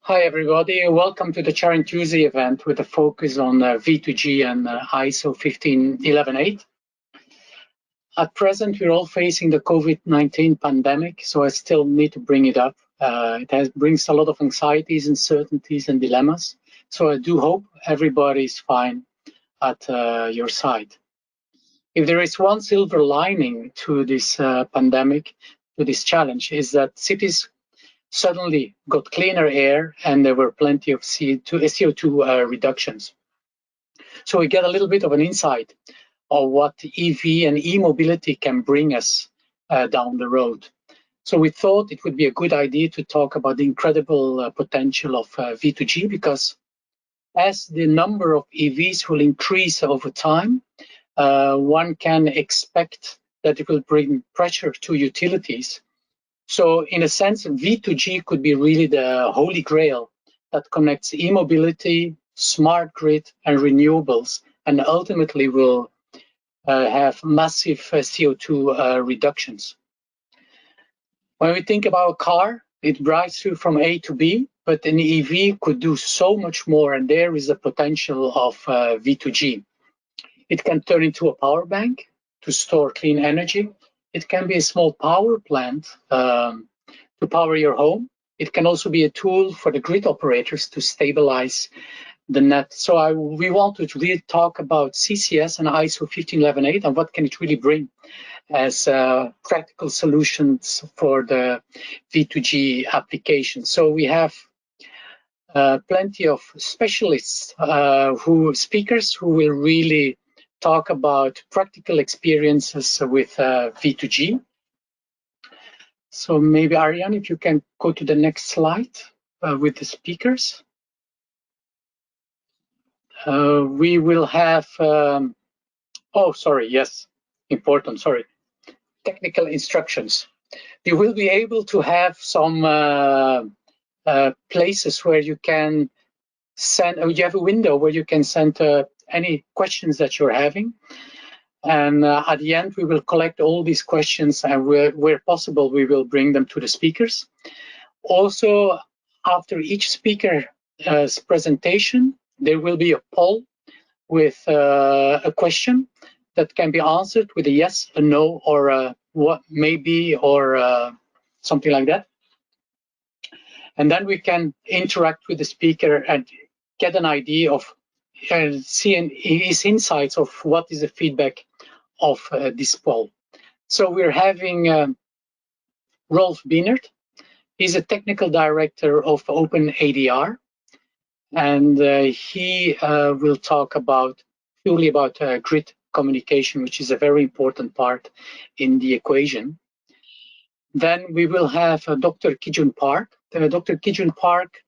Hi, everybody. Welcome to the CharIN Tuesday event with a focus on V2G and ISO 15118. At present, we're all facing the COVID-19 pandemic, so I still need to bring it up. It brings a lot of anxieties, uncertainties, and dilemmas. So I do hope everybody's fine at your side. If there is one silver lining to this pandemic, to this challenge, is that cities suddenly got cleaner air and there were plenty of CO2 reductions. So we get a little bit of an insight of what EV and e-mobility can bring us down the road. So we thought it would be a good idea to talk about the incredible potential of V2G, because as the number of EVs will increase over time, one can expect that it will bring pressure to utilities. So in a sense, V2G could be really the holy grail that connects e-mobility, smart grid, and renewables, and ultimately will have massive CO2 reductions. When we think about a car, it drives you from A to B, but an EV could do so much more, and there is a potential of V2G. It can turn into a power bank to store clean energy. It can be a small power plant to power your home. It can also be a tool for the grid operators to stabilize the net. So we want to really talk about CCS and ISO 15118 and what can it really bring as practical solutions for the V2G application. So we have plenty of specialists, speakers who will really talk about practical experiences with V2G. So maybe Ariane, if you can go to the next slide with the speakers. We will have, technical instructions. You will be able to have some places where you can send, you have a window where you can send any questions that you're having. And at the end, we will collect all these questions, and where possible, we will bring them to the speakers. Also, after each speaker's presentation, there will be a poll with a question that can be answered with a yes, a no, or a what maybe, or something like that. And then we can interact with the speaker and get an idea of seeing his insights of what is the feedback of this poll. So we're having Rolf Bienert. He's a technical director of OpenADR, and he will talk purely about grid communication, which is a very important part in the equation. Then we will have Dr. Kijun Park. Dr. Kijun Park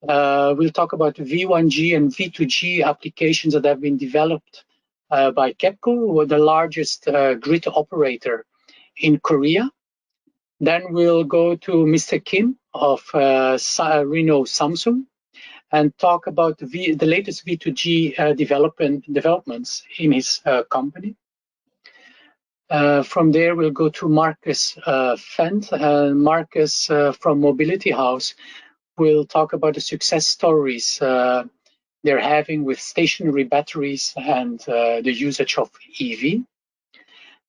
will talk about V1G and V2G applications that have been developed by KEPCO, the largest grid operator in Korea. Then we'll go to Mr. Kim of Renault Samsung and talk about the latest V2G developments in his company. From there, we'll go to Marcus Fendt. Marcus from Mobility House will talk about the success stories they're having with stationary batteries and the usage of EV.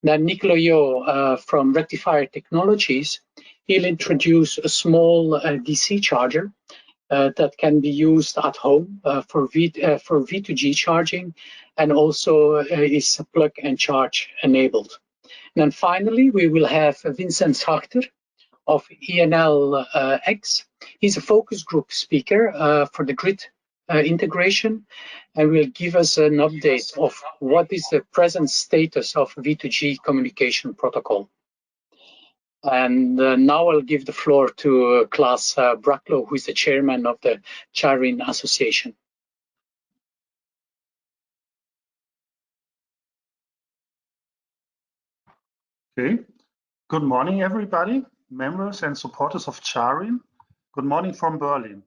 Then Nicola Yo from Rectifier Technologies, he'll introduce a small DC charger that can be used at home for V2G charging, and also is plug and charge enabled. And then finally, we will have Vincent Schachter of ENL-X. He's a focus group speaker for the grid integration, and will give us an update of what is the present status of V2G communication protocol. And now I'll give the floor to Klaas Bracklow, who is the chairman of the CharIN Association. Okay. Good morning, everybody, members and supporters of CharIN. Good morning from Berlin.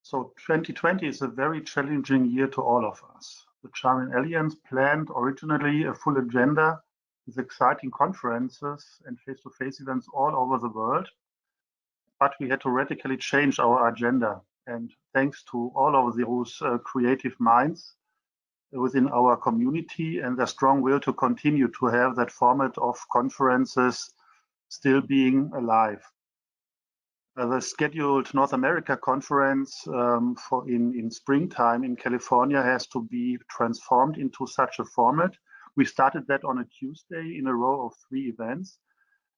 So 2020 is a very challenging year to all of us. The CharIN Alliance planned originally a full agenda with exciting conferences and face-to-face events all over the world. But we had to radically change our agenda And thanks to all of those creative minds within our community and the strong will to continue to have that format of conferences still being alive. The scheduled North America conference in springtime in California has to be transformed into such a format. We started that on a Tuesday in a row of 3 events.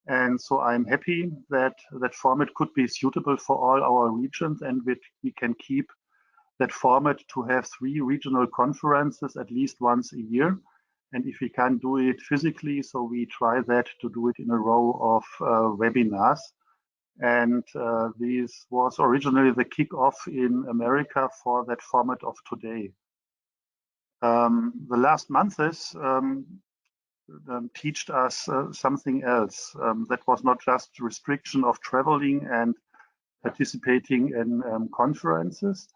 And so I'm happy that that format could be suitable for all our regions, and we can keep that format to have 3 regional conferences at least once a year. And if we can't do it physically, so we try that to do it in a row of webinars. And this was originally the kickoff in America for that format of today. The last months taught us something else. That was not just restriction of traveling and participating in conferences,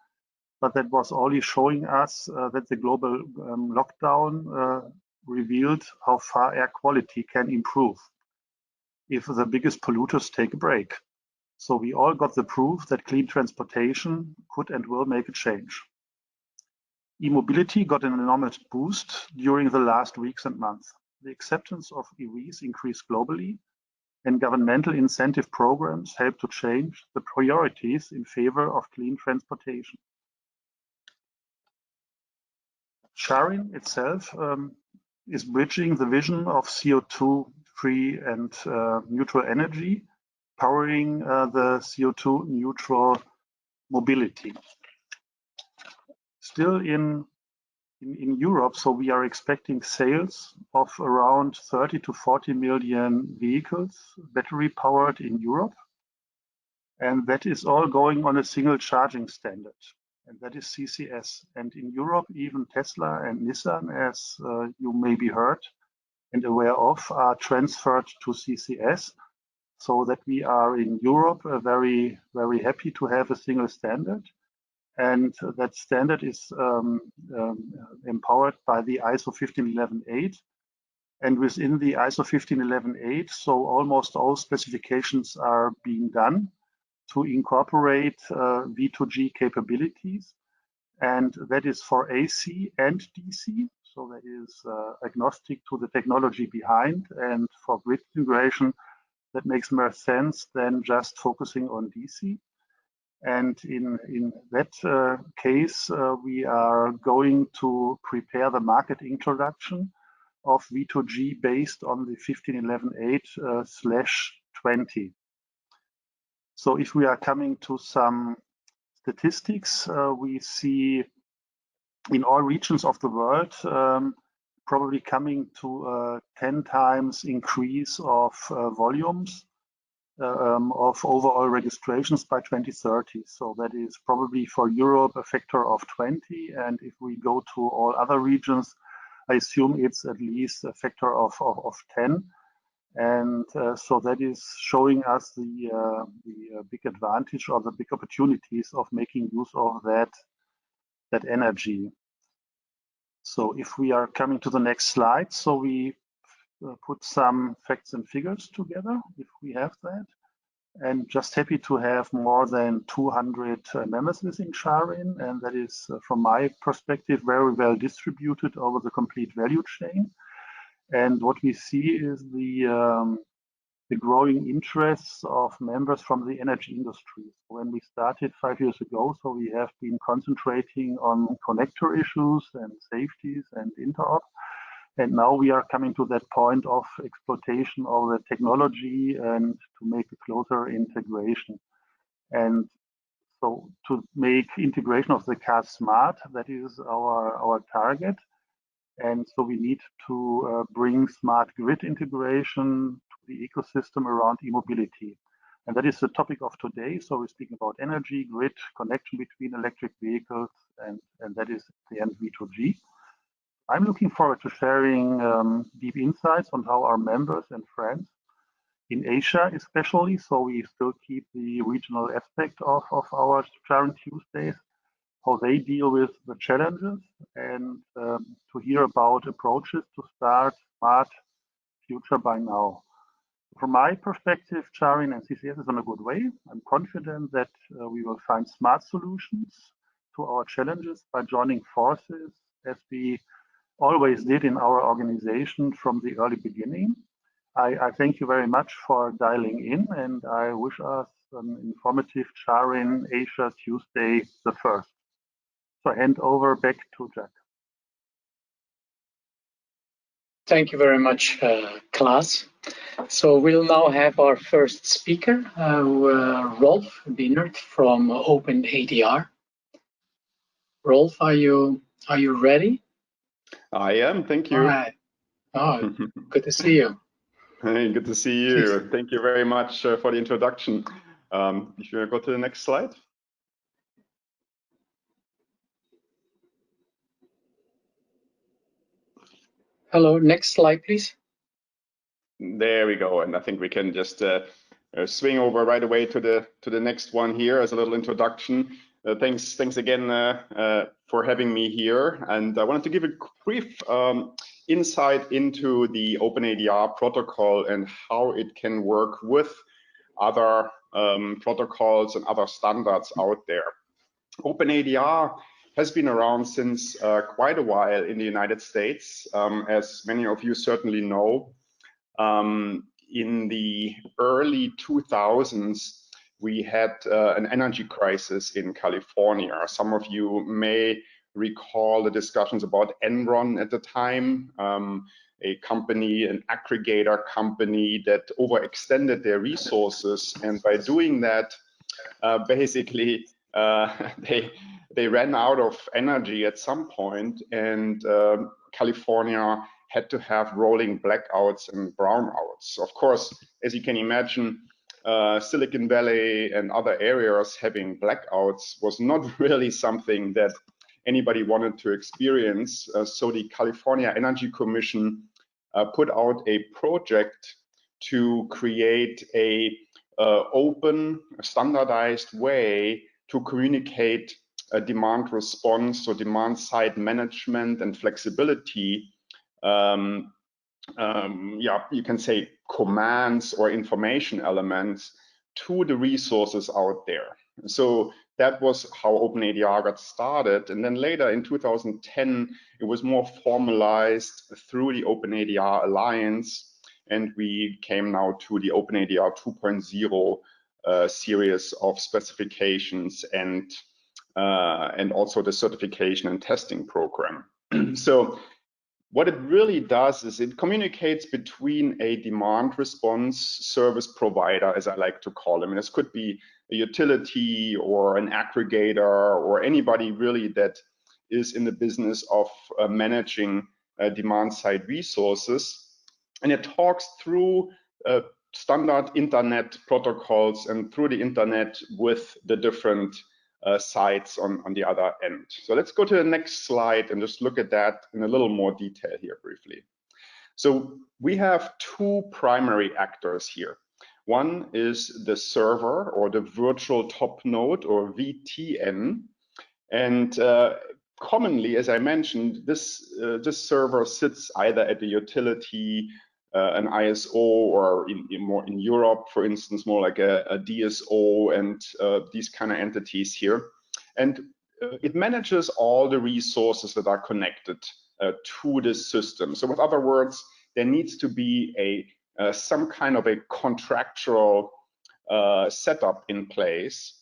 but that was only showing us that the global lockdown revealed how far air quality can improve if the biggest polluters take a break. So we all got the proof that clean transportation could and will make a change. E-mobility got an enormous boost during the last weeks and months. The acceptance of EVs increased globally, and governmental incentive programs help to change the priorities in favor of clean transportation. CharIN itself is bridging the vision of CO2-free and neutral energy, powering the CO2 neutral mobility. Still in Europe, so we are expecting sales of around 30 to 40 million vehicles, battery powered in Europe. And that is all going on a single charging standard, and that is CCS. And in Europe, even Tesla and Nissan, as you may be heard and aware of, are transferred to CCS, so that we are in Europe very, very happy to have a single standard. And that standard is empowered by the ISO 15118. And within the ISO 15118, so almost all specifications are being done to incorporate V2G capabilities. And that is for AC and DC. So that is agnostic to the technology behind. And for grid integration, that makes more sense than just focusing on DC. And in that case, we are going to prepare the market introduction of V2G based on the 15118/20. So if we are coming to some statistics, we see in all regions of the world probably coming to a 10 times increase of volumes of overall registrations by 2030. So that is probably for Europe a factor of 20. And if we go to all other regions, I assume it's at least a factor of 10. And so that is showing us the big advantage or the big opportunities of making use of that energy. So if we are coming to the next slide, so we put some facts and figures together, if we have that. And just happy to have more than 200 members within CharIN, and that is, from my perspective, very well distributed over the complete value chain. And what we see is the growing interests of members from the energy industry. When we started 5 years ago, so we have been concentrating on connector issues and safeties and interop. And now we are coming to that point of exploitation of the technology and to make a closer integration. And so to make integration of the car smart, that is our target. And so we need to bring smart grid integration to the ecosystem around e-mobility. And that is the topic of today. So we're speaking about energy, grid, connection between electric vehicles, and that is the end V2G. I'm looking forward to sharing deep insights on how our members and friends in Asia especially, so we still keep the regional aspect of our CharIN Tuesdays, how they deal with the challenges, and to hear about approaches to start smart future by now. From my perspective, CharIN and CCS is on a good way. I'm confident that we will find smart solutions to our challenges by joining forces, as we always did in our organization from the early beginning. I thank you very much for dialing in, and I wish us an informative CharIN Asia Tuesday the 1st. So I hand over back to Jack. Thank you very much, Klaas. So we'll now have our first speaker, Rolf Bienert from OpenADR. Rolf, are you ready? I am, thank you. All right. Oh, good to see you. Hey, good to see you. Thank you very much for the introduction. If you go to the next slide. Hello, next slide, please. There we go, and I think we can just swing over right away to the next one here as a little introduction. Thanks again for having me here, and I wanted to give a brief insight into the OpenADR protocol and how it can work with other protocols and other standards out there. OpenADR has been around since quite a while in the United States, as many of you certainly know. In the early 2000s, we had an energy crisis in California. Some of you may recall the discussions about Enron at the time, a company, an aggregator company that overextended their resources. And by doing that, basically, they ran out of energy at some point, and California had to have rolling blackouts and brownouts. Of course, as you can imagine, Silicon Valley and other areas having blackouts was not really something that anybody wanted to experience. So the California Energy Commission put out a project to create a open, standardized way to communicate a demand response, so demand side management and flexibility. You can say commands or information elements to the resources out there. So that was how OpenADR got started. And then later in 2010, it was more formalized through the OpenADR Alliance. And we came now to the OpenADR 2.0 series of specifications and also the certification and testing program. So what it really does is it communicates between a demand response service provider, as I like to call them. And this could be a utility or an aggregator or anybody really that is in the business of managing demand side resources. And it talks through standard internet protocols and through the internet with the different sites on the other end. So let's go to the next slide and just look at that in a little more detail here briefly. So we have two primary actors here. One is the server or the virtual top node or VTN. And commonly, as I mentioned, this server sits either at the utility, an ISO, or more in Europe, for instance, more like a DSO and these kind of entities here. And it manages all the resources that are connected to this system. So with other words, there needs to be some kind of a contractual setup in place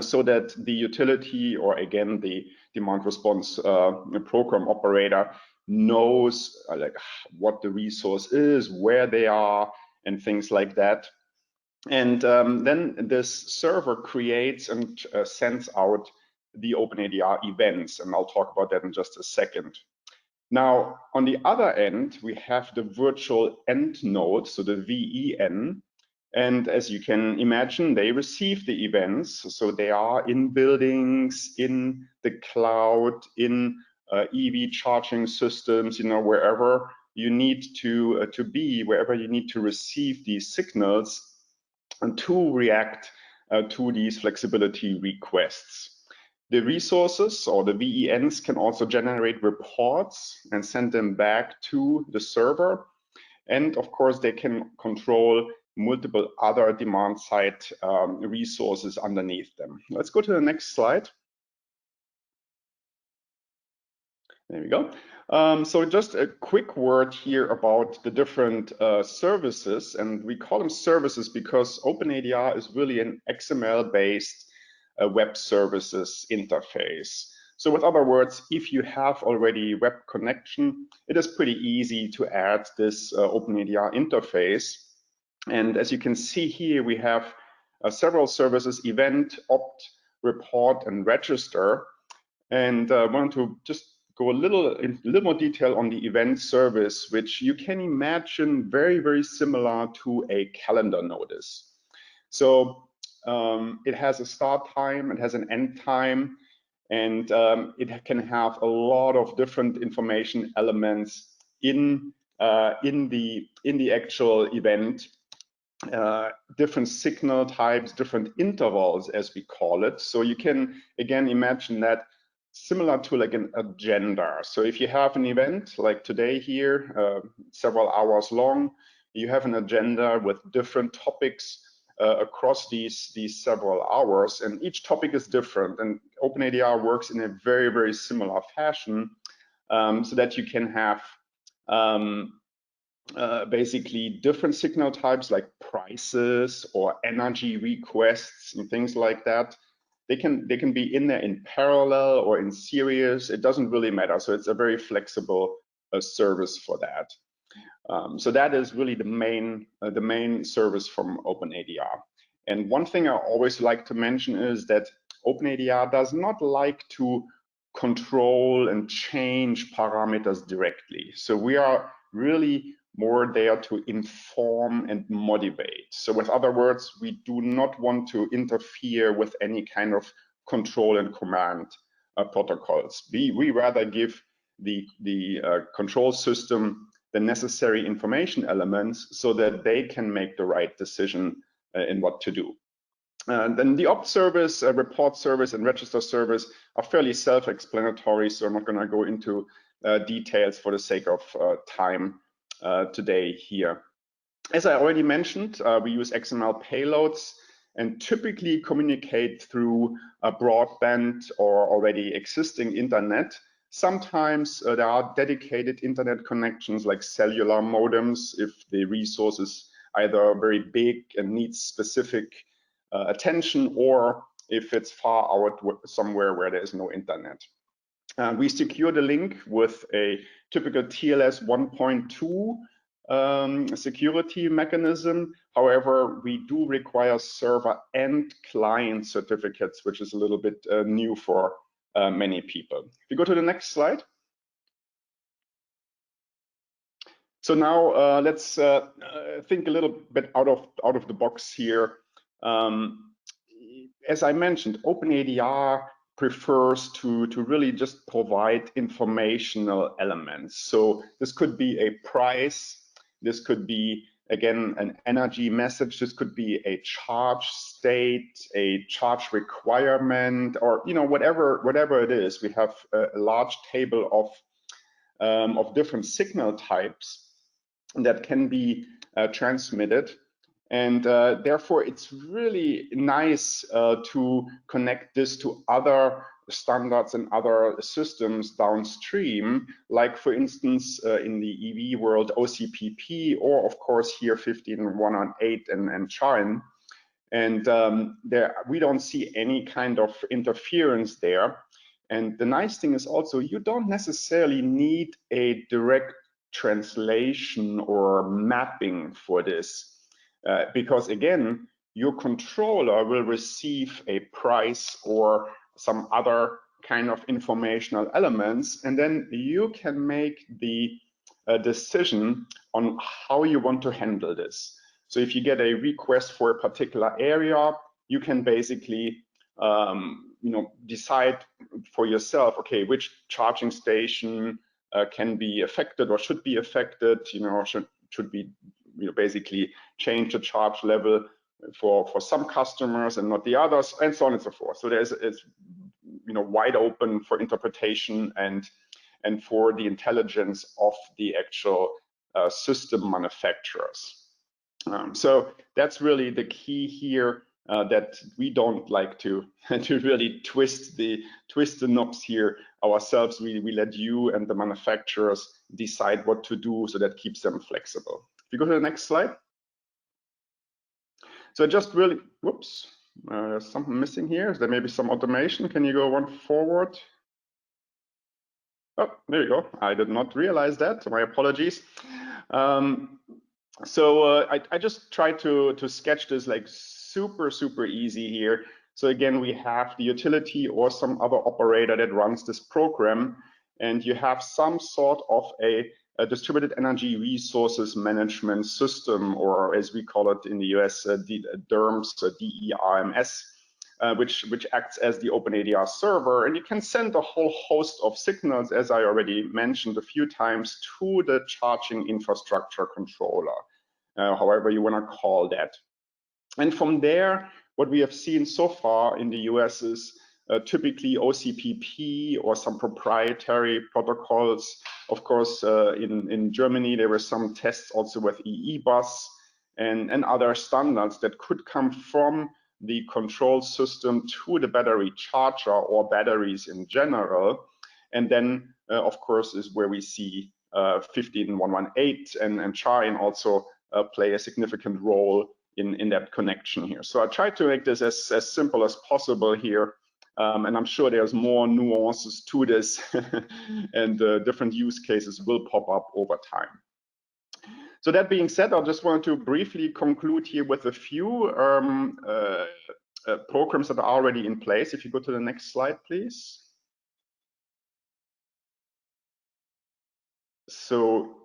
so that the utility, or again, the demand response program operator, knows like what the resource is, where they are, and things like that. And then this server creates and sends out the OpenADR events, and I'll talk about that in just a second. Now, on the other end, we have the virtual end node, so the VEN. And as you can imagine, they receive the events. So they are in buildings, in the cloud, in EV charging systems, wherever you need to be, wherever you need to receive these signals and to react to these flexibility requests. The resources or the VENs can also generate reports and send them back to the server. And of course, they can control multiple other demand side resources underneath them. Let's go to the next slide. There we go. So just a quick word here about the different services, and we call them services because OpenADR is really an XML-based web services interface. So with other words, if you have already web connection, it is pretty easy to add this OpenADR interface. And as you can see here, we have several services: event, opt, report, and register. And I want to just go in a little more detail on the event service, which you can imagine very, very similar to a calendar notice. So it has a start time, it has an end time, and it can have a lot of different information elements in the actual event. Different signal types, different intervals, as we call it. So you can again imagine that similar to like an agenda. So if you have an event like today here, several hours long, you have an agenda with different topics across these several hours, and each topic is different. And OpenADR works in a very, very similar fashion, so that you can have basically different signal types like prices or energy requests and things like that. They can be in there in parallel or in series. It doesn't really matter. So it's a very flexible service for that. So that is really the main service from OpenADR. And one thing I always like to mention is that OpenADR does not like to control and change parameters directly. So we are really more there to inform and motivate. So with other words, we do not want to interfere with any kind of control and command protocols. We rather give the control system the necessary information elements so that they can make the right decision in what to do. Then the opt service, report service, and register service are fairly self-explanatory, so I'm not going to go into details for the sake of time today here. As I already mentioned, we use XML payloads and typically communicate through a broadband or already existing internet. Sometimes there are dedicated internet connections like cellular modems if the resource is either very big and needs specific attention, or if it's far out somewhere where there is no internet. We secure the link with a typical TLS 1.2 security mechanism. However, we do require server and client certificates, which is a little bit new for many people. If you go to the next slide. So now let's think a little bit out of the box here. As I mentioned, OpenADR prefers to really just provide informational elements. So this could be a price, this could be again an energy message, this could be a charge state, a charge requirement, or whatever it is. We have a large table of different signal types that can be transmitted. And therefore, it's really nice to connect this to other standards and other systems downstream, like for instance, in the EV world, OCPP, or of course here 15118 and CharIN. And there we don't see any kind of interference there. And the nice thing is also you don't necessarily need a direct translation or mapping for this. Because again, your controller will receive a price or some other kind of informational elements, and then you can make the decision on how you want to handle this. So if you get a request for a particular area, you can basically decide for yourself, okay, which charging station can be affected or should be affected, should be basically change the charge level for some customers and not the others, and so on and so forth. So it's wide open for interpretation and for the intelligence of the actual system manufacturers. So that's really the key here, that we don't like to really twist the knobs here ourselves. We let you and the manufacturers decide what to do, so that keeps them flexible. If you go to the next slide. So just really, whoops, there's something missing here. Is there maybe some automation? Can you go one forward? Oh, there you go. I did not realize that. My apologies. So I just tried to sketch this like super easy here. So again, we have the utility or some other operator that runs this program, and you have some sort of a distributed energy resources management system, or as we call it in the US, DERMS, DERMS, which acts as the OpenADR server, and you can send a whole host of signals, as I already mentioned a few times, to the charging infrastructure controller, however you want to call that. And from there, what we have seen so far in the US is typically OCPP or some proprietary protocols. Of course, in Germany, there were some tests also with EE-bus and other standards that could come from the control system to the battery charger or batteries in general. And then, of course, is where we see 15118 and CharIN also play a significant role in that connection here. So I tried to make this as simple as possible here. And I'm sure there's more nuances to this and different use cases will pop up over time. So that being said, I just want to briefly conclude here with a few programs that are already in place. If you go to the next slide, please. So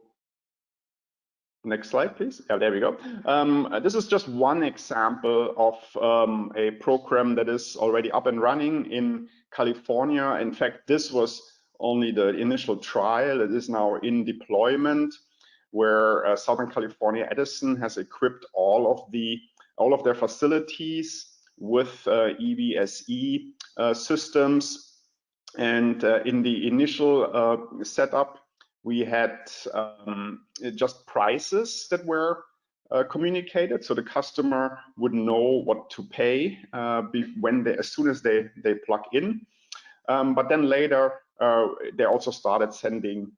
next slide, please. Yeah, there we go. This is just one example of a program that is already up and running in California. In fact, this was only the initial trial. It is now in deployment, where Southern California Edison has equipped all of their facilities with EVSE systems. And in the initial setup, we had just prices that were communicated, so the customer would know what to pay as soon as they plug in. But then later, they also started sending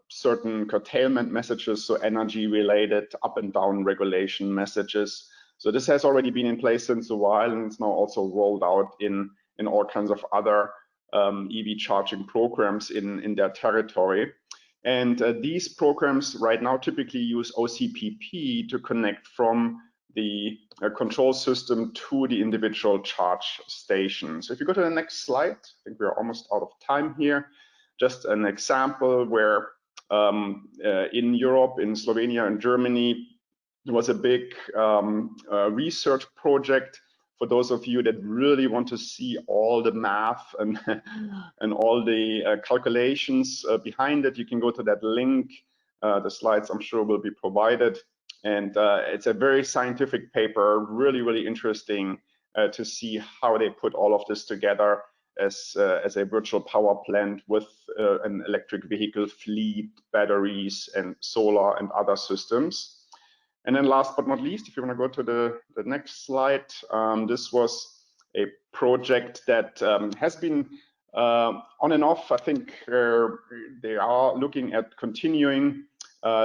certain curtailment messages, so energy-related up and down regulation messages. So this has already been in place since a while, and it's now also rolled out in all kinds of other EV charging programs in their territory. And these programs right now typically use OCPP to connect from the control system to the individual charge stations. So if you go to the next slide, I think we're almost out of time here. Just an example where in Europe, in Slovenia and Germany, there was a big research project. For those of you that really want to see all the math and all the calculations behind it, you can go to that link. The slides, I'm sure, will be provided. And it's a very scientific paper, really interesting to see how they put all of this together as a virtual power plant with an electric vehicle fleet, batteries, and solar and other systems. And then last but not least, if you want to go to the next slide, this was a project that has been on and off. I think they are looking at continuing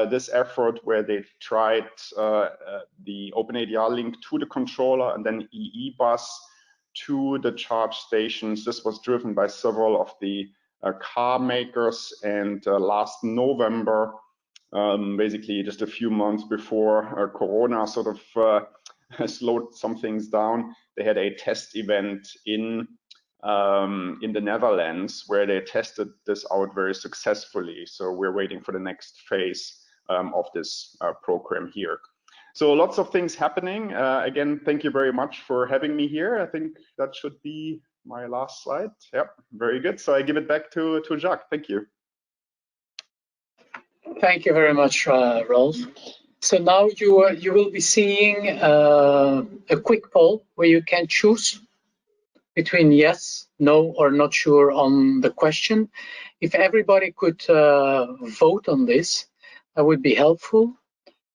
this effort where they tried the OpenADR link to the controller and then EE-bus to the charge stations. This was driven by several of the car makers, and last November, basically just a few months before Corona sort of slowed some things down, they had a test event in the Netherlands where they tested this out very successfully. So we're waiting for the next phase of this program here. So lots of things happening. Again, thank you very much for having me here. I think that should be my last slide. Yep, very good. So I give it back to Jacques. Thank you. Thank you very much, Rolf. So now you will be seeing a quick poll where you can choose between yes, no, or not sure on the question. If everybody could vote on this, that would be helpful,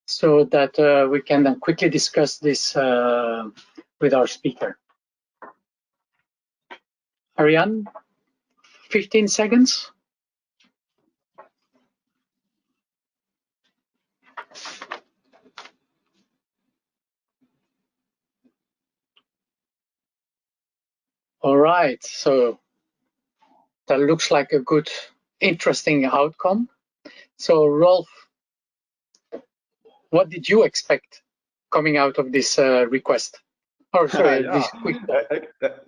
so that we can then quickly discuss this with our speaker. Ariane, 15 seconds. All right, so that looks like a good, interesting outcome. So Rolf, what did you expect coming out of this request? Or sorry, this quick poll.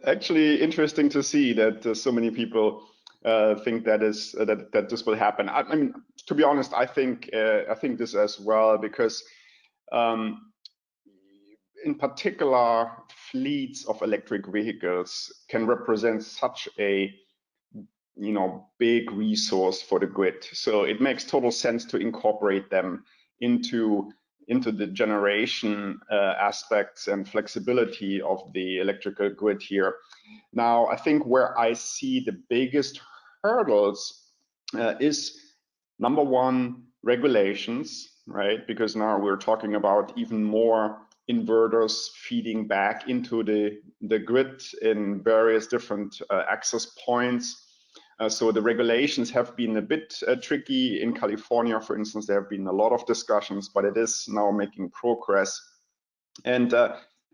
Actually, interesting to see that so many people think that this will happen. I mean, to be honest, I think this as well, because in particular, fleets of electric vehicles can represent such a big resource for the grid. So it makes total sense to incorporate them into the generation aspects and flexibility of the electrical grid here. Now, I think where I see the biggest hurdles is number one, regulations, right? Because now we're talking about even more inverters feeding back into the grid in various different access points. So the regulations have been a bit tricky. In California, for instance, there have been a lot of discussions, but it is now making progress. And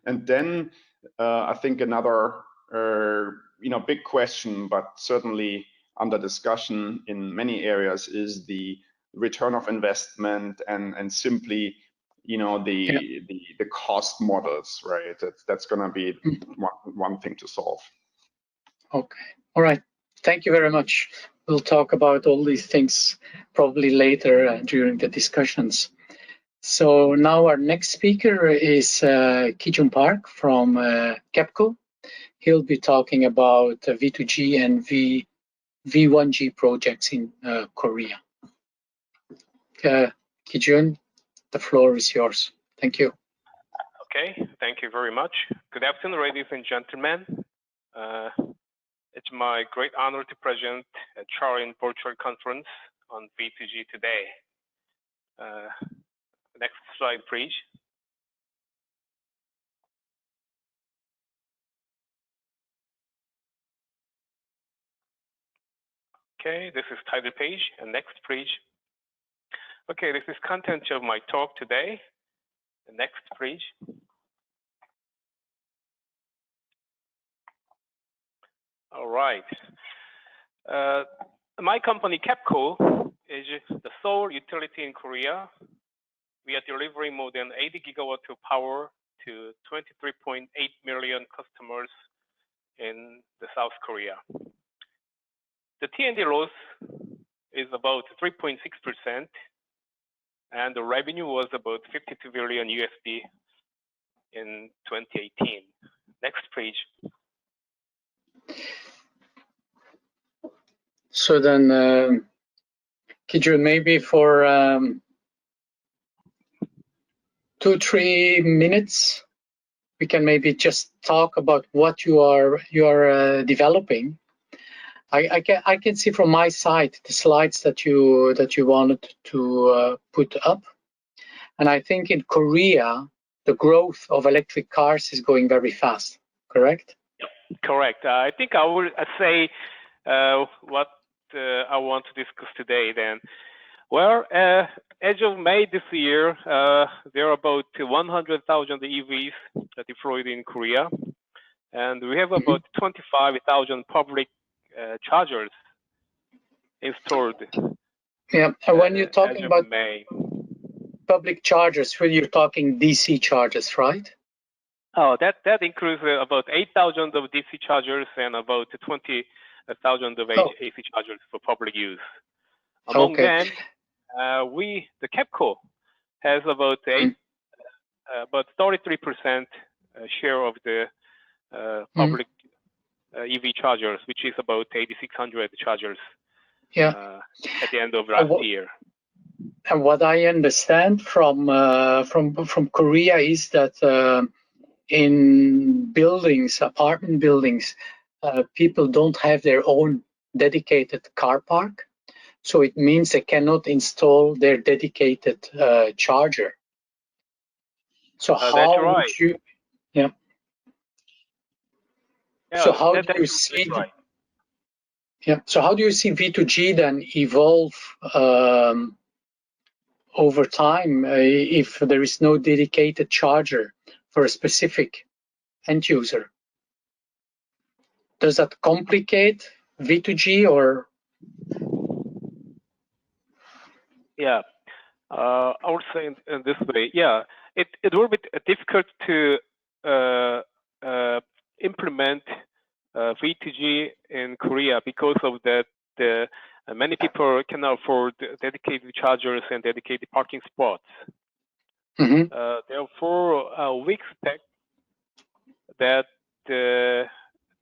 then I think another big question, but certainly under discussion in many areas, is the return of investment and simply the cost models, right? That's going to be one thing to solve. Okay, all right. Thank you very much. We'll talk about all these things probably later during the discussions. So now our next speaker is Ki-Jun Park from KEPCO. He'll be talking about V2G and V1G projects in Korea. Ki-Jun, the floor is yours. Thank you. Okay, thank you very much. Good afternoon, ladies and gentlemen. It's my great honor to present a CharIN virtual conference on V2G today. Next slide, please. Okay, this is title page, and next, please. Okay, this is content of my talk today. Next, please. All right. My company, KEPCO, is the sole utility in Korea. We are delivering more than 80 gigawatts of power to 23.8 million customers in the South Korea. The T&D loss is about 3.6%, and the revenue was about $52 billion USD in 2018. Next page. So then, Ki-Jun, maybe for 2-3 minutes, we can maybe just talk about what you are developing. I can see from my side the slides that you wanted to put up, and I think in Korea the growth of electric cars is going very fast. Correct? Yep, correct. I think I will say what I want to discuss today. Then, well, as of May this year, there are about 100,000 EVs deployed in Korea, and we have about 25,000 public chargers installed. Yeah, and when you're talking about May. Public chargers, when you're talking DC chargers, right? Oh, that includes about 8,000 of DC chargers and about 20,000 of AC chargers for public use. Among them, the KEPCO has about 33% share of the public EV chargers, which is about 8,600 chargers. Yeah. At the end of last year. And what I understand from Korea is that in buildings, apartment buildings, people don't have their own dedicated car park. So it means they cannot install their dedicated charger. So how would you? Yeah. So how do you see? Yeah. So how do you see V2G then evolve over time if there is no dedicated charger for a specific end user? Does that complicate V2G or? Yeah, I would say in this way. Yeah, it will be difficult to implement V2G in Korea because of that. Many people cannot afford dedicated chargers and dedicated parking spots. Mm-hmm. Therefore, we expect that the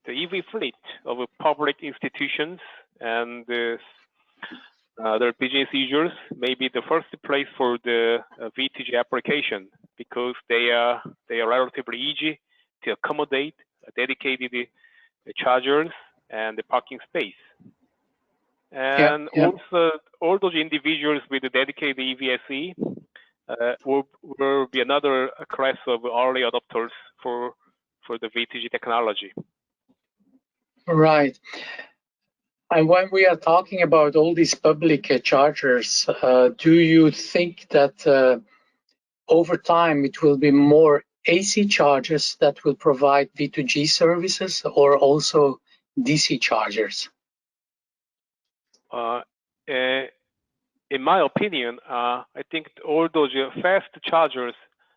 EV fleet of public institutions and their business users may be the first place for the V2G application because they are relatively easy to accommodate dedicated chargers and the parking space. And also, all those individuals with the dedicated EVSE will be another class of early adopters for the V2G technology. Right. And when we are talking about all these public chargers, do you think that over time it will be more AC chargers that will provide V2G services or also DC chargers? In my opinion, I think all those fast chargers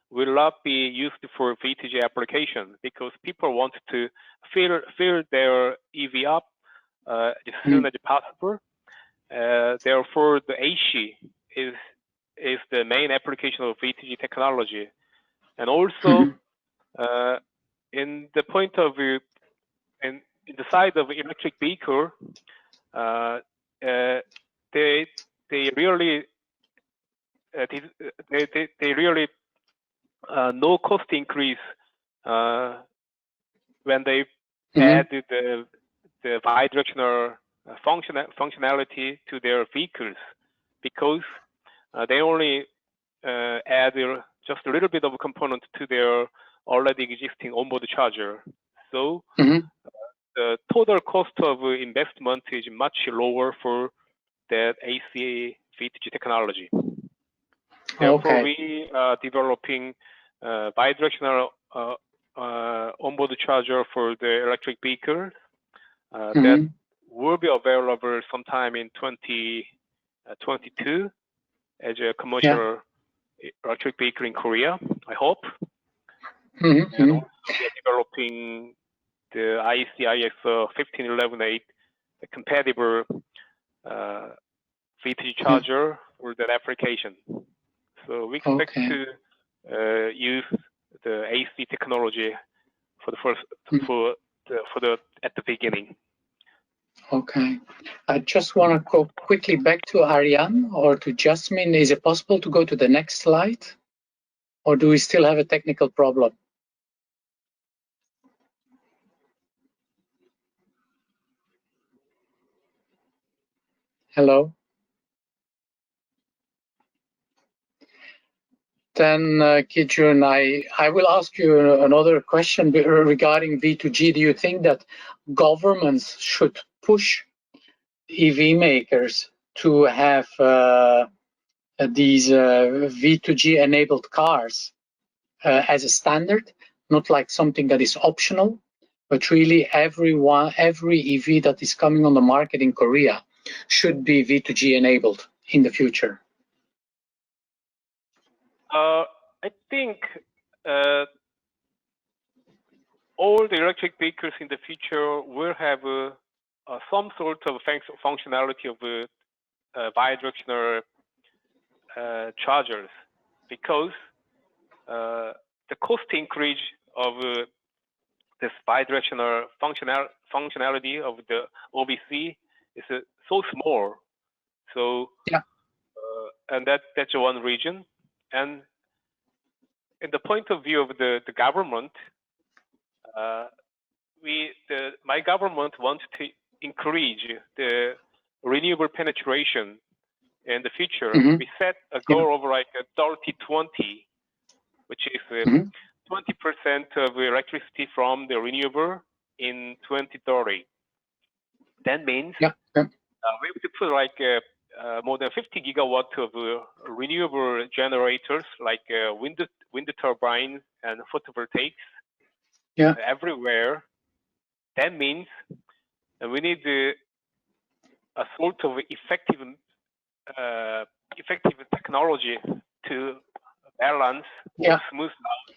will not be used for V2G application because people want to fill their EV up as soon as possible. Therefore, the AC is the main application of V2G technology, and also in the point of view, and in the side of electric vehicle, they really no cost increase when they added the bidirectional functionality to their vehicles because they only add just a little bit of a component to their already existing onboard charger. So the total cost of investment is much lower for that AC V2G technology. Therefore, we are developing bidirectional onboard charger for the electric vehicle that will be available sometime in 2022 as a commercial electric vehicle in Korea, I hope. And also we are developing the IEC-IS 15118 compatible V2G charger for that application. So we expect to use the AC technology for the first at the beginning. Okay. I just want to go quickly back to Ariane or to Jasmine. Is it possible to go to the next slide? Or do we still have a technical problem? Hello? Then, Kijun, I will ask you another question regarding V2G. Do you think that governments should push EV makers to have these V2G enabled cars as a standard, not like something that is optional, but really every EV that is coming on the market in Korea should be V2G enabled in the future? I think all the electric vehicles in the future will have some sort of functionality of bidirectional chargers because the cost increase of this bidirectional functionality of the OBC is so small. So, and that's one region. And in the point of view of the government, my government wants to encourage the renewable penetration in the future, Mm-hmm. we set a goal of like a 30-20, which is 20% of electricity from the renewable in 2030. That means we have to put like more than 50 gigawatts of renewable generators, like wind turbines and photovoltaics, everywhere. That means we need a sort of effective technology to balance or smooth out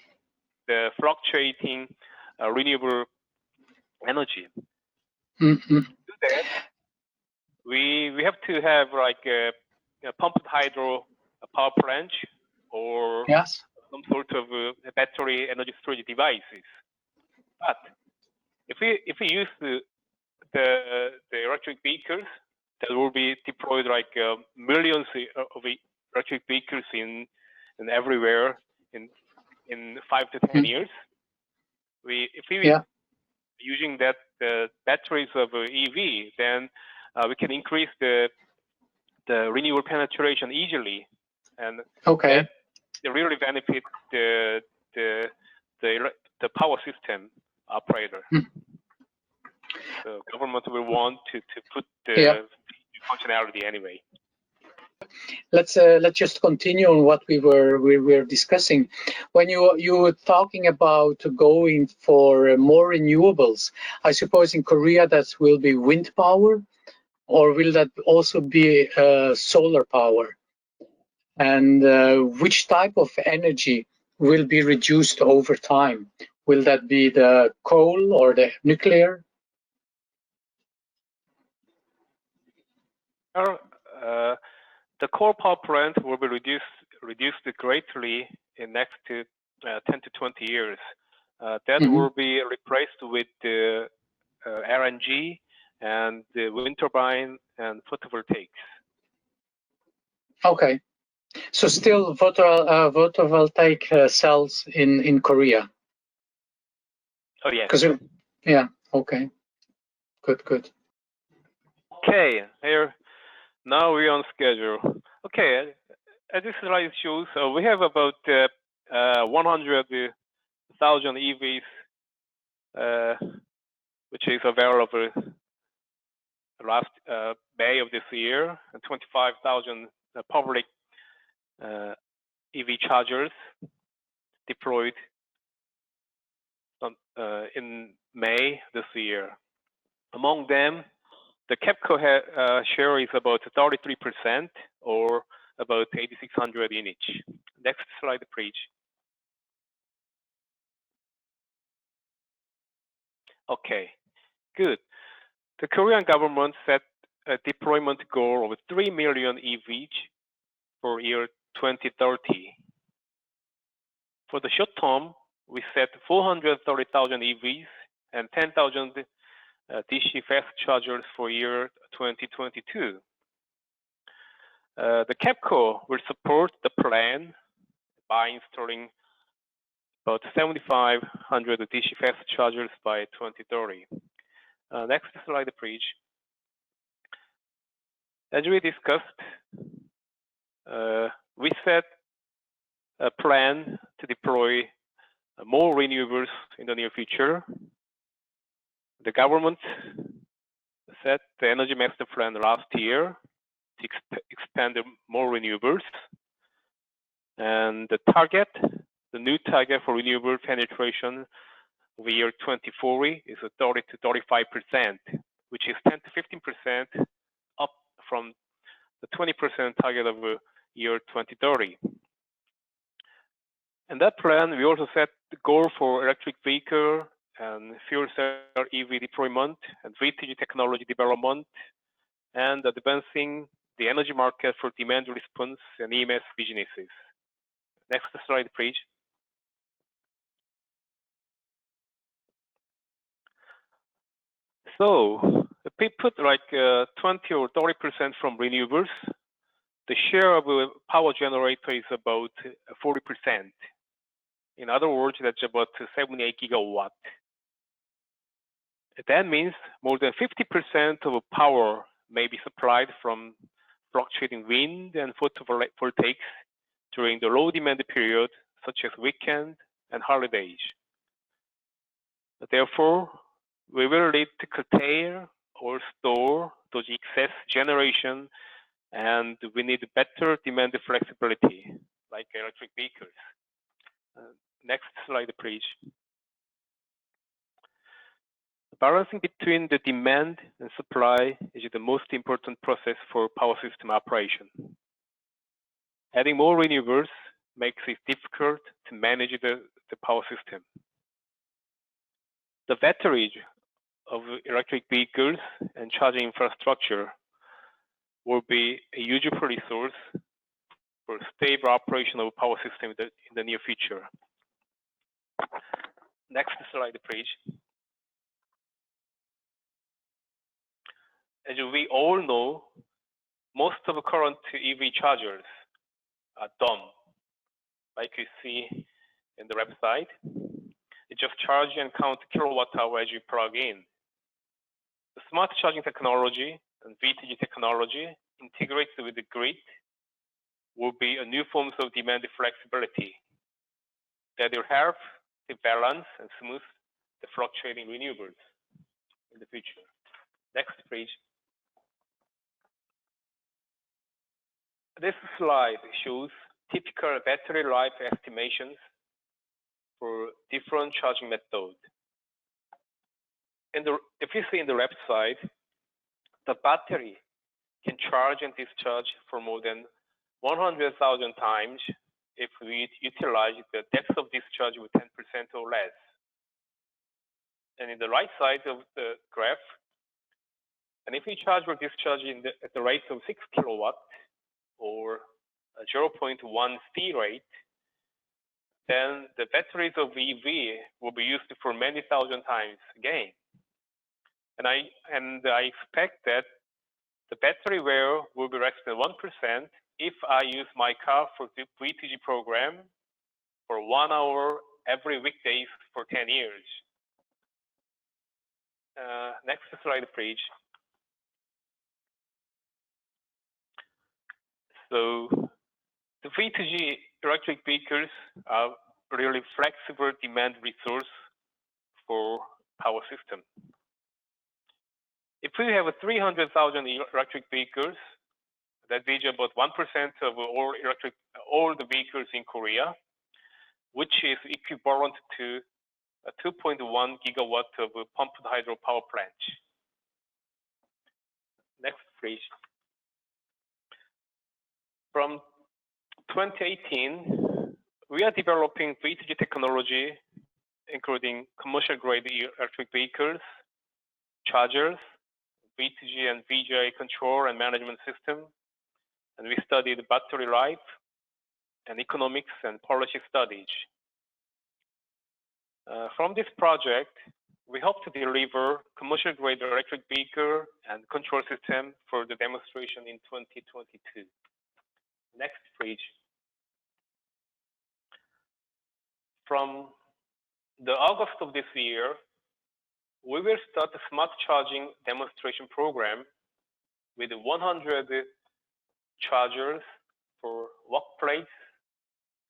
the fluctuating renewable energy. Mm-hmm. To do that, we have to have like a pumped hydro power plant or some sort of battery energy storage devices. But if we use the electric vehicles, that will be deployed like millions of electric vehicles in everywhere in 5 to 10 years. If we using that batteries of EV, then we can increase the renewable penetration easily, and that really benefit the power system operator. The government will want to put the functionality anyway. Let's just continue on what we were discussing. When you were talking about going for more renewables, I suppose in Korea that will be wind power, or will that also be solar power? And which type of energy will be reduced over time? Will that be the coal or the nuclear? The coal power plant will be reduced greatly in next 10 to 20 years. That will be replaced with the RNG and the wind turbine and photovoltaics. Okay. So still photovoltaic cells in Korea? Oh, yes. Okay. Good. Okay, here. Now we're on schedule. Okay, as this slide shows, we have about 100,000 EVs, which is available last May of this year, and 25,000 public EV chargers deployed in May this year. Among them, the KEPCO share is about 33%, or about 8,600 units. Next slide, please. Okay, good. The Korean government set a deployment goal of 3 million EVs for year 2030. For the short term, we set 430,000 EVs and 10,000 DC fast chargers for year 2022. The KEPCO will support the plan by installing about 7,500 DC fast chargers by 2030. Next slide, please. As we discussed, we set a plan to deploy more renewables in the near future. The government set the Energy Master Plan last year to expand more renewables. And the new target for renewable penetration of the year 2040 is 30 to 35%, which is 10 to 15% up from the 20% target of year 2030. In that plan, we also set the goal for electric vehicle and fuel cell EV deployment and vintage technology development, and advancing the energy market for demand response and EMS businesses. Next slide, please. So if we put like 20 or 30% from renewables, the share of a power generator is about 40%. In other words, that's about 78 gigawatts. That means more than 50% of power may be supplied from fluctuating wind and photovoltaics during the low demand period, such as weekend and holidays. Therefore, we will need to curtail or store those excess generation, and we need better demand flexibility, like electric vehicles. Next slide, please. Balancing between the demand and supply is the most important process for power system operation. Adding more renewables makes it difficult to manage the power system. The batteries of electric vehicles and charging infrastructure will be a useful resource for stable operation of power system in the near future. Next slide, please. As we all know, most of the current EV chargers are dumb, like you see in the website. You just charge and count kilowatt hour as you plug in. The smart charging technology and VTG technology integrated with the grid will be a new forms of demand flexibility that will help to balance and smooth the fluctuating renewables in the future. Next, please. This slide shows typical battery life estimations for different charging methods. If you see in the left side, the battery can charge and discharge for more than 100,000 times if we utilize the depth of discharge with 10% or less. And in the right side of the graph, and if we charge or discharge at the rate of 6 kilowatt or a 0.1 speed rate, then the batteries of EV will be used for many thousand times again. And I expect that the battery wear will be less than 1% if I use my car for the VTG program for 1 hour every weekdays for 10 years. Next slide, please. So the VTG electric vehicles are really flexible demand resource for power system. If we have 300,000 electric vehicles, that is about 1% of all the vehicles in Korea, which is equivalent to a 2.1 gigawatt of pumped hydro power plant. Next, please. From 2018, we are developing VTG technology, including commercial grade electric vehicles, chargers, VTG and VGI control and management system, and we studied battery life and economics and policy studies. From this project, we hope to deliver commercial grade electric vehicle and control system for the demonstration in 2022. Next, please. From the August of this year, we will start a smart charging demonstration program with 100 chargers for workplace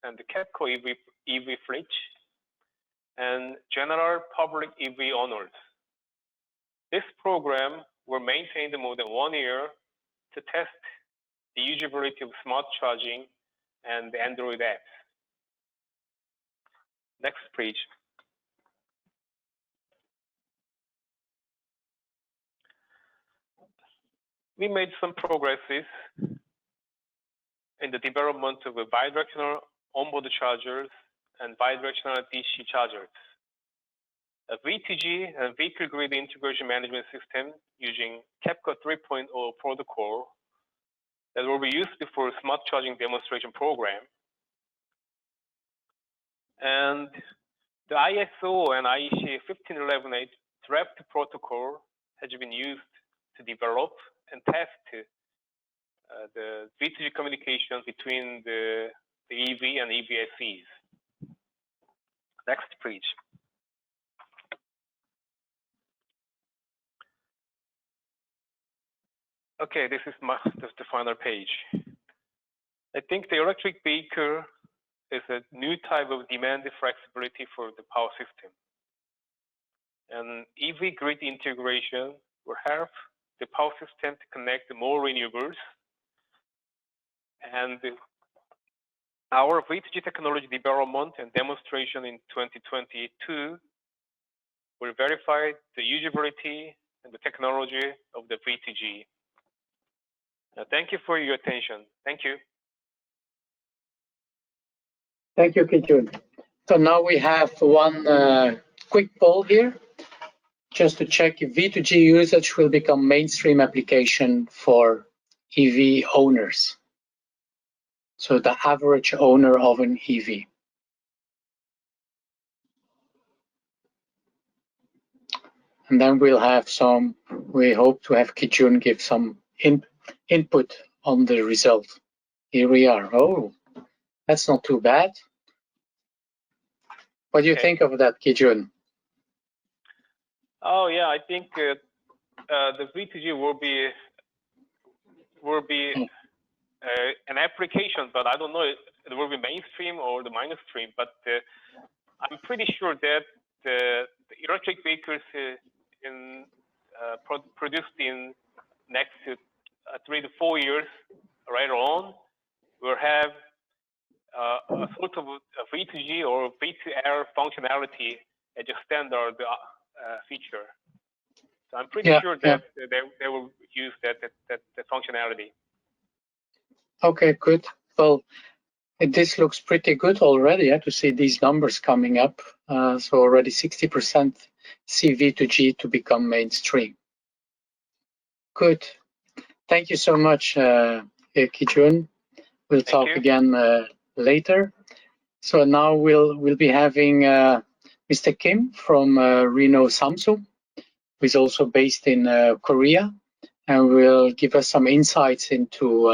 and the CAPCO EV fleet and general public EV owners. This program will maintain more than 1 year to test the usability of smart charging and the Android apps. Next, please. We made some progresses in the development of a bidirectional onboard chargers and bidirectional DC chargers. A VTG and vehicle grid integration management system using CAPCO 3.0 protocol that will be used for a smart charging demonstration program. And the ISO and IEC 15118 draft protocol has been used to develop and test the VTG communication between the EV and EVSEs. Next, please. Okay, this is the final page. I think the electric vehicle is a new type of demand flexibility for the power system. And EV grid integration will help the power system to connect more renewables. And our V2G technology development and demonstration in 2022 will verify the usability and the technology of the V2G. Thank you for your attention. Thank you. Thank you, Ki-jun. So now we have one quick poll here, just to check if V2G usage will become mainstream application for EV owners. So the average owner of an EV. And then we'll have we hope to have Ki-jun give some input on the result. Here we are. Oh, that's not too bad. What do you think of that, Ki-jun? Oh yeah, I think the V2G will be an application, but I don't know if it will be mainstream or the mainstream. But I'm pretty sure that the electric vehicles produced in next 3 to 4 years later on will have a sort of a V2G or V2L functionality as a standard feature. So I'm pretty sure that they will use that functionality. Okay, good. Well, this looks pretty good already to see these numbers coming up. So already 60% see V2G to become mainstream. Good. Thank you so much, Ki-jun. We'll talk again later. So now we'll be having Mr. Kim from Renault Samsung, who is also based in Korea, and will give us some insights into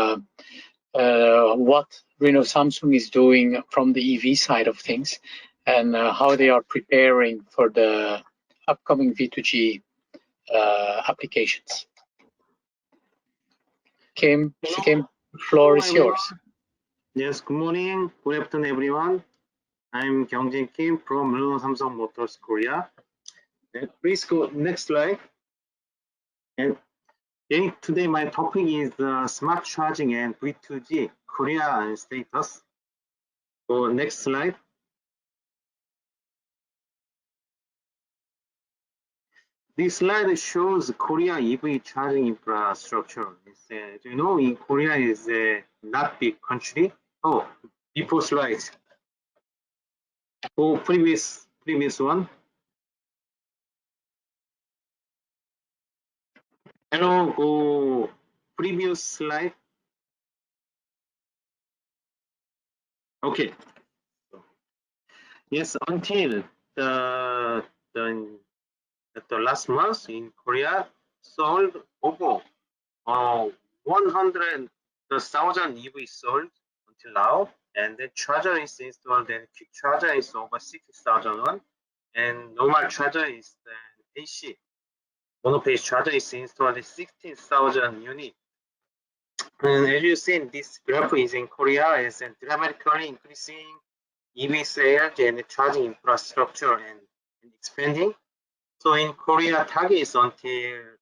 what Renault Samsung is doing from the EV side of things, and how they are preparing for the upcoming V2G applications. Kim, the floor is yours. Yes, good morning, good afternoon, everyone. I'm Kyungjin Kim from Renault Samsung Motors Korea. Please go next slide. And today my topic is smart charging and V2G Korea status. So next slide. This slide shows Korea EV charging infrastructure. You know, in Korea is not big country. Oh, before slide. Oh, previous one. Hello, go previous slide. Okay. Yes, until the last month in Korea sold over 100,000 EV sold until now, and the charger is installed, and quick charger is over 60,000 and normal charger is the AC. Monophase charger is installed 16,000 units. And as you see, this graph is in Korea is dramatically increasing EV sales and charging infrastructure and expanding. So in Korea, target is until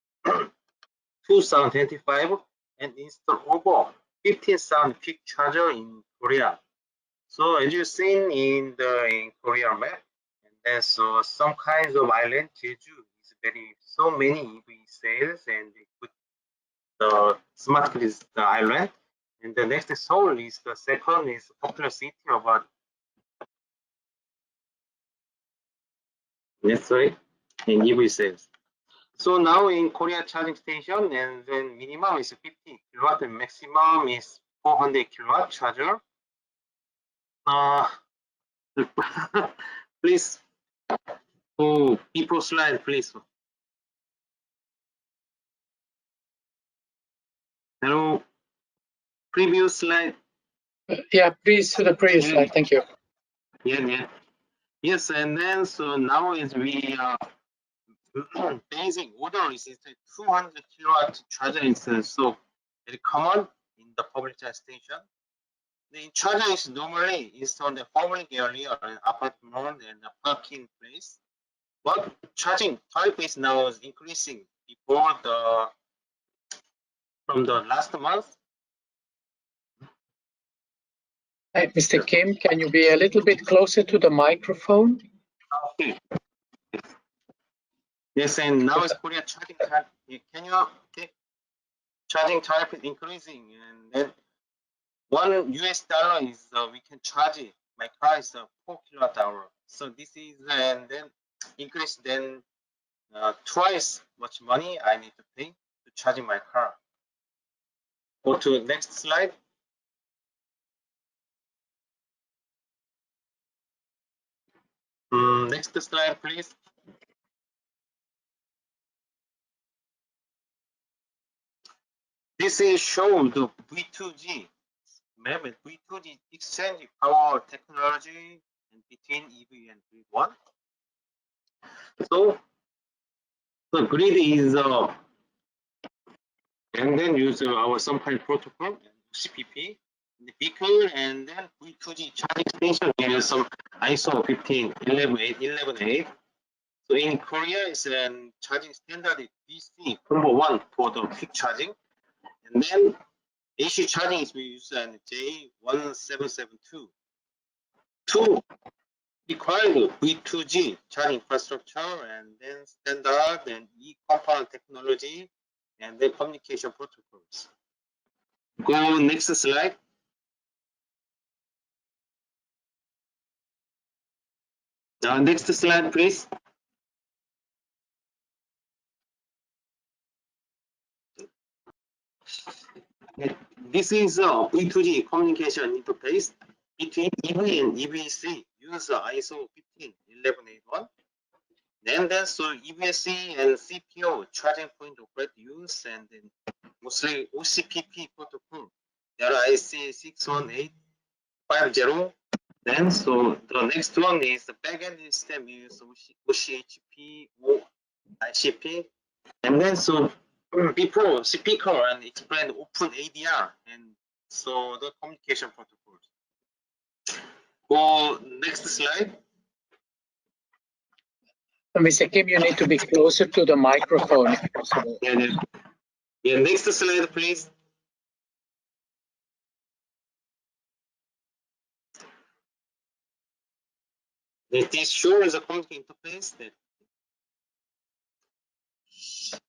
2025 and install over 15,000 quick charger in Korea. So as you've seen in Korea map, and there's some kinds of island, Jeju is so many EV sales, and they put the smart grid is the island, and the next Seoul is the second is popular city about. Yes, sorry, in EV sales. So now in Korea charging station, and then minimum is 50 kilowatt and maximum is 400 kilowatt charger. Please, before slide, please. Hello, previous slide. Yeah, please to the previous slide. Thank you. Yeah. Yes, and then so now is we basic order is 200 kilowatt charger is so very common in the public charge station. The charger is normally installed in the public area, an apartment and a parking place. But charging type is now increasing from the last month. Hey, Mr. Kim, can you be a little bit closer to the microphone? Okay. Yes, and now it's Korea charging type. Can you okay? Charging type is increasing, and then $1 is we can charge it. My car is 4 kilowatt hour. So this is and then increase then twice much money I need to pay to charging my car. Go to the next slide. Next slide, please. This is show the V2G. Remember, V2G exchange power technology between EV and grid one. So the grid is and then use our some kind of protocol, CPP, the vehicle, and then V2G charging station use some ISO 15118. So in Korea, it's a charging standard is DC #1 for the quick charging, and then AC charging is we use an J1772. Two required V2G charging infrastructure, and then standard and E-component technology, and then communication protocols. Go next slide. Next slide, please. This is a V2G communication interface between EV and EVC. Use ISO 15181. And then so EVC and CPO charging point operate use, and then mostly OCPP protocol. There are IC 61850. Then so the next one is the backend system use OCHP or ICP. And then so before speaker and explain open ADR, and so the communication protocols. Go next slide. Mr. Kim, you need to be closer to the microphone if possible. Yeah, next slide, please. This shows a communication interface.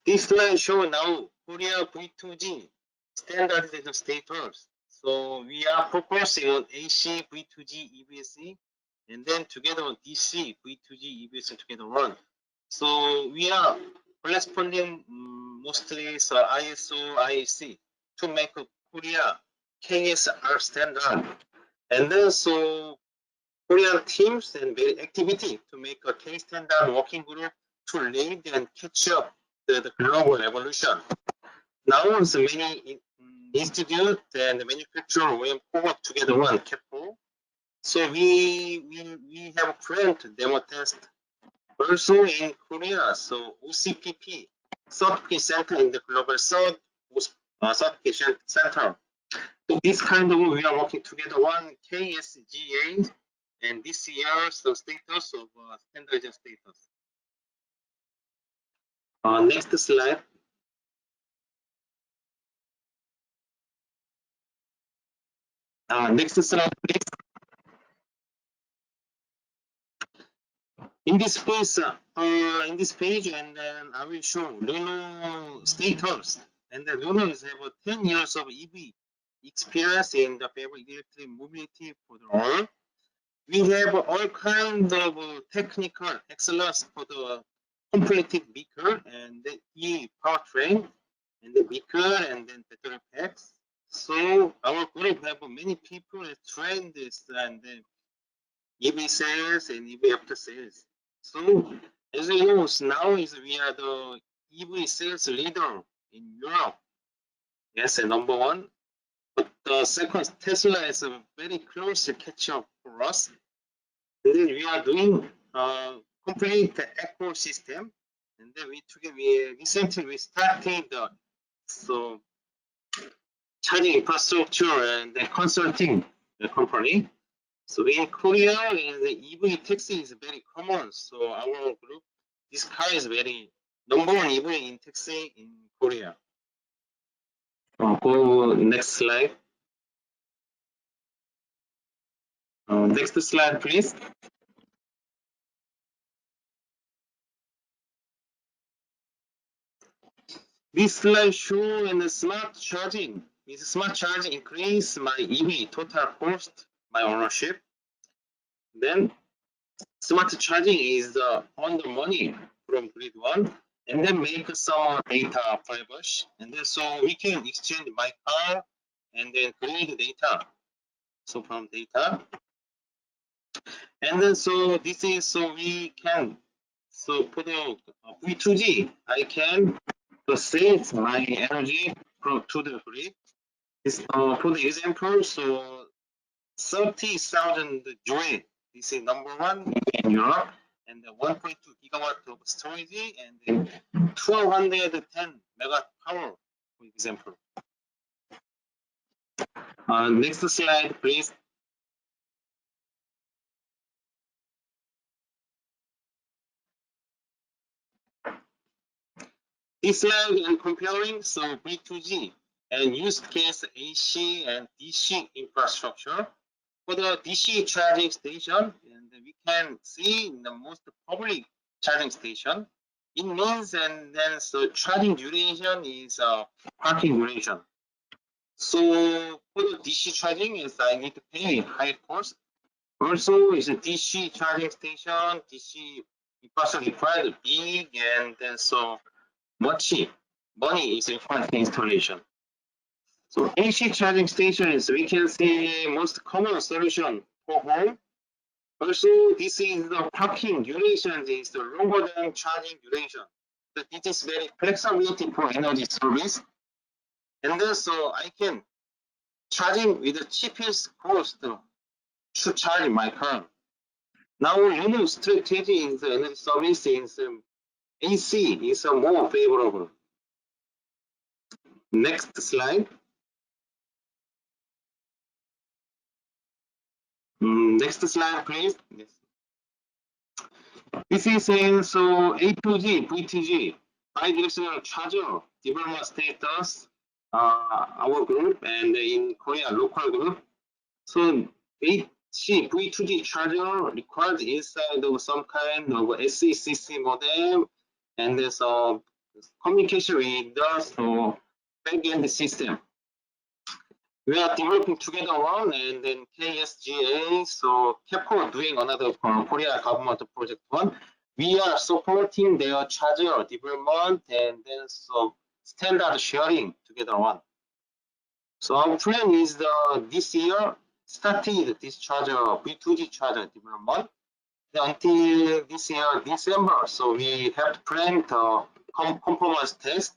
This slide shows now Korea V2G standardization status. So we are focusing on AC V2G EVSE, and then together on DC V2G EVSE together run. So we are corresponding mostly so ISO IEC to make a Korea KSR standard, and then so Korean teams and very activity to make a K standard working group to lead and catch up the global evolution. Now, so many institute and manufacturer will work together one careful. So we have planned to demo test also in Korea. So OCPP certification center in the global certification center. So this kind of we are working together one KSGA, and this year so status of standardization status. Next slide. Next slide, please. In this page, and then I will show Luno status. And the Luno have 10 years of EV experience in the favor electric mobility for the all. We have all kinds of technical excellence for the completed vehicle and the e-powertrain and the vehicle and then battery packs. So our group have many people trained this and then EV sales and EV after sales. So as you know, now we are the EV sales leader in Europe. Yes, and number one. But the second, Tesla is a very close to catch up for us. And then we are doing complete ecosystem And then we recently started so charging infrastructure and the consulting company. So in Korea, the EV taxi is very common. So our group, this car is very #1 EV in taxi in Korea. Go next slide. Next slide, please. This slide shows in the smart charging. With smart charging increase my EV total cost, my ownership. Then smart charging is on the money from grid one, and then make some data fibers, and then so we can exchange my car and then grid data. So from data, and then so this is so we can so for the V2G I can save my energy from to the grid. This for the example, so 30,000 joule. This is #1 in Europe, and 1.2 gigawatt of storage, and then 210 megawatt power, for example. Next slide, please. This slide is comparing so V2G and use case AC and DC infrastructure. For the DC charging station, and we can see in the most public charging station, it means and then so charging duration is parking duration. So for the DC charging is I need to pay high cost. Also is a DC charging station, DC infrastructure required big, and then so much money is required for installation. So AC charging stations, we can see most common solution for home. Also, this is the parking duration is the longer than charging duration. But it is very flexibility for energy service. And also, I can charging with the cheapest cost to charge my car. Now, new strategy in the energy service is AC is more favorable. Next slide. Next slide, please. Yes. This is in so A2G, VTG, bidirectional charger development status, our group, and in Korea local group. So V2G charger required inside of some kind of SECC modem, and there's a communication with the so backend system. We are developing together one, and then KSGA, so Capcom doing another Korea government project one. We are supporting their charger development and then so standard sharing together one. So our plan is this year started this charger V2G charger development until this year December. So we have to plan the compromise test.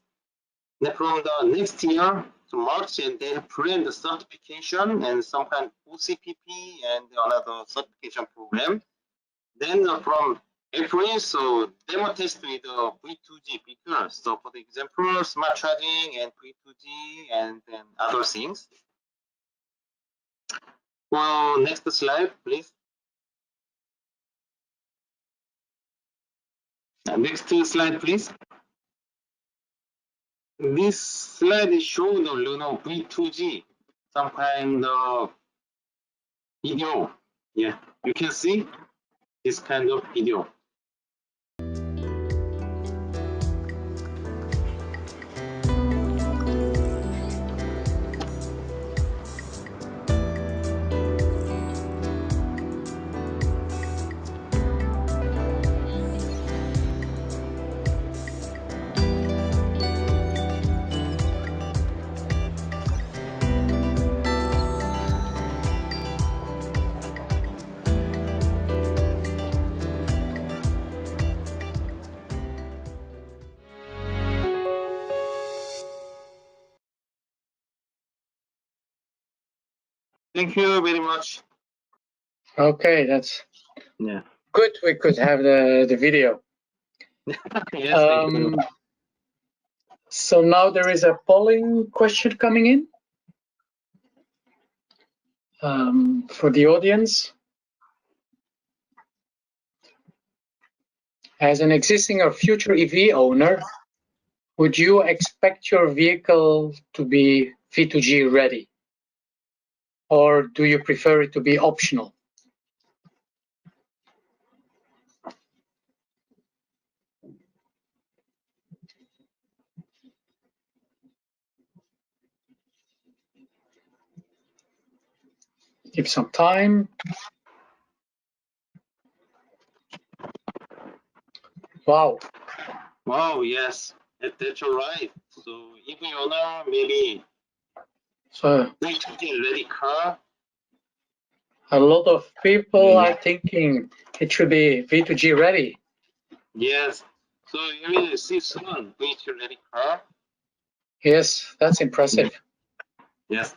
Then from the next year to March, and then plan the certification and some kind of OCPP and another certification program. Then from April, so demo test with V2G because so for the example, smart charging and V2G and then other things. Well, next slide, please. Next slide, please. This slide shows the Luno V2G, some kind of video. Yeah, you can see this kind of video. Thank you very much. Okay, that's Yeah. good. We could have the video. Yes, thank you. So now there is a polling question coming in for the audience. As an existing or future EV owner, would you expect your vehicle to be V2G ready? Or do you prefer it to be optional? Give some time. Wow. Wow, yes, that's all right. So if you owner maybe So V2G ready car, a lot of people are thinking it should be V2G ready. yes. So you will see soon V2G ready car. Yes, that's impressive. Yes.